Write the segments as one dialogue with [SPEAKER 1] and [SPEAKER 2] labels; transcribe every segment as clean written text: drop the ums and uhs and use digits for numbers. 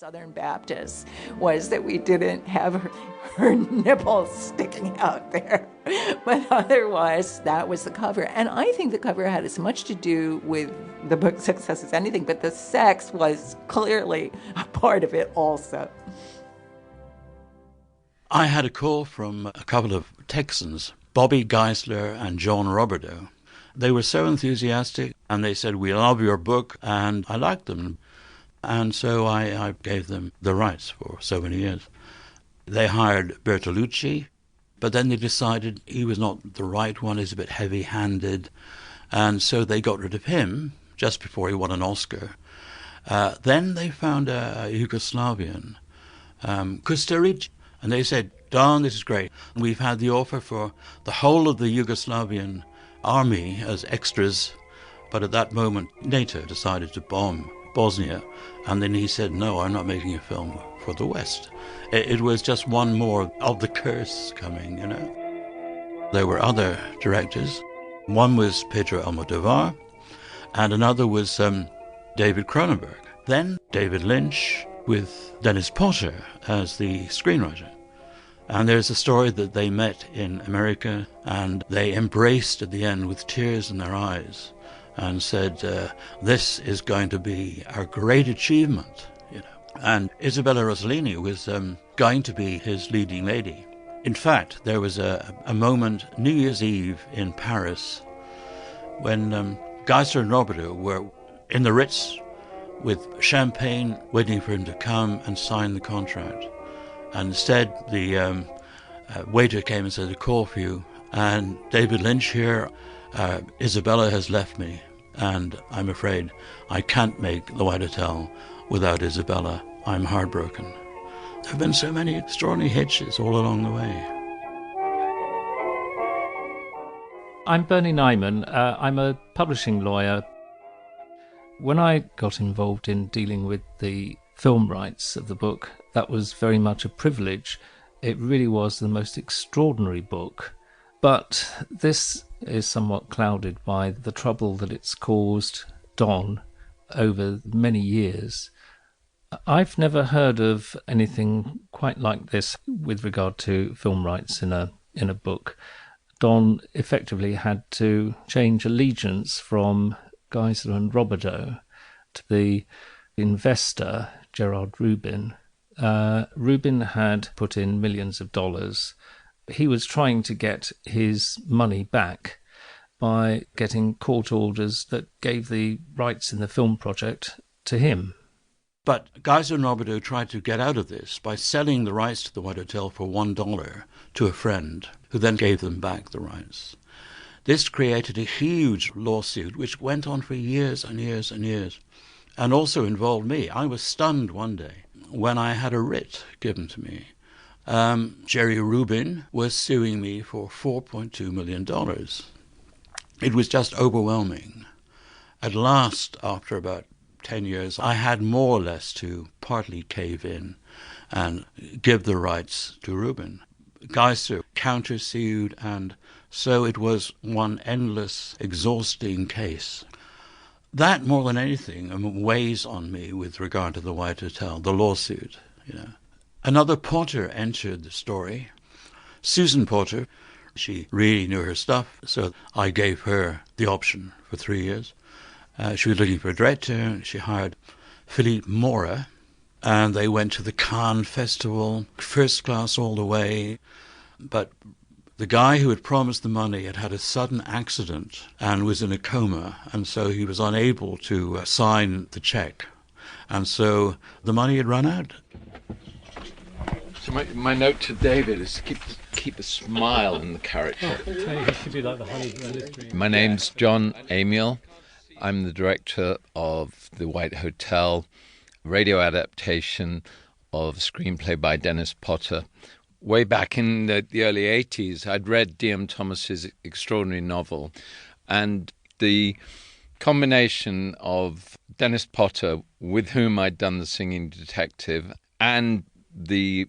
[SPEAKER 1] Southern Baptists was that we didn't have her nipples sticking out there. But otherwise, that was the cover. And I think the cover had as much to do with the book's success as anything, but the sex was clearly a part of it also.
[SPEAKER 2] I had a call from a couple of Texans, Bobby Geisler and John Roberdeau. They were so enthusiastic, and they said, "We love your book," and I liked them. And so I gave them the rights for so many years. They hired Bertolucci, but then they decided he was not the right one, he's a bit heavy-handed, and so they got rid of him just before he won an Oscar. Then they found a Yugoslavian, Kusturic, and they said, "Don, this is great. We've had the offer for the whole of the Yugoslavian army as extras," but at that moment NATO decided to bomb Bosnia, and then he said, "No, I'm not making a film for the West." It was just one more of the curse coming, you know. There were other directors. One was Pedro Almodovar, and another was David Cronenberg. Then David Lynch with Dennis Potter as the screenwriter. And there's a story that they met in America, and they embraced at the end with tears in their eyes, and said, "This is going to be our great achievement," you know. And Isabella Rossellini was going to be his leading lady. In fact, there was a moment, New Year's Eve in Paris, when Geisler and Roberdeau were in the Ritz with champagne, waiting for him to come and sign the contract. And instead, the waiter came and said, "A call for you." And David Lynch here, "Isabella has left me, and I'm afraid I can't make The White Hotel without Isabella. I'm heartbroken." There have been so many extraordinary hitches all along the way.
[SPEAKER 3] I'm Bernie Nyman. I'm a publishing lawyer. When I got involved in dealing with the film rights of the book, that was very much a privilege. It really was the most extraordinary book. But this is somewhat clouded by the trouble that it's caused Don over many years. I've never heard of anything quite like this with regard to film rights in a book. Don effectively had to change allegiance from Geisler and Roberdeau to the investor, Gerard Rubin. Rubin had put in millions of dollars. He was trying to get his money back by getting court orders that gave the rights in the film project to him.
[SPEAKER 2] But Geisler and Roberdeau tried to get out of this by selling the rights to the White Hotel for $1 to a friend, who then gave them back the rights. This created a huge lawsuit which went on for years and years and years, and also involved me. I was stunned one day when I had a writ given to me. Jerry Rubin was suing me for $4.2 million. It was just overwhelming. At last, after about 10 years, I had more or less to partly cave in and give the rights to Rubin. Geisler countersued, and so it was one endless, exhausting case. That, more than anything, weighs on me with regard to the White Hotel, the lawsuit, you know. Another Potter entered the story, Susan Potter. She really knew her stuff, so I gave her the option for 3 years. She was looking for a director. She hired Philippe Mora, and they went to the Cannes Festival, first class all the way. But the guy who had promised the money had had a sudden accident and was in a coma, and so he was unable to sign the check. And so the money had run out.
[SPEAKER 4] So my note to David is to keep a smile in the character. My name's John Amiel. I'm the director of The White Hotel, radio adaptation of a screenplay by Dennis Potter. Way back in the early 80s, I'd read D.M. Thomas's extraordinary novel, and the combination of Dennis Potter, with whom I'd done The Singing Detective, and the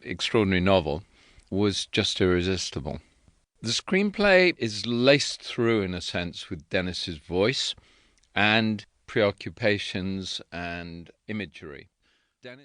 [SPEAKER 4] extraordinary novel was just irresistible. The screenplay is laced through, in a sense, with Dennis's voice and preoccupations and imagery. Dennis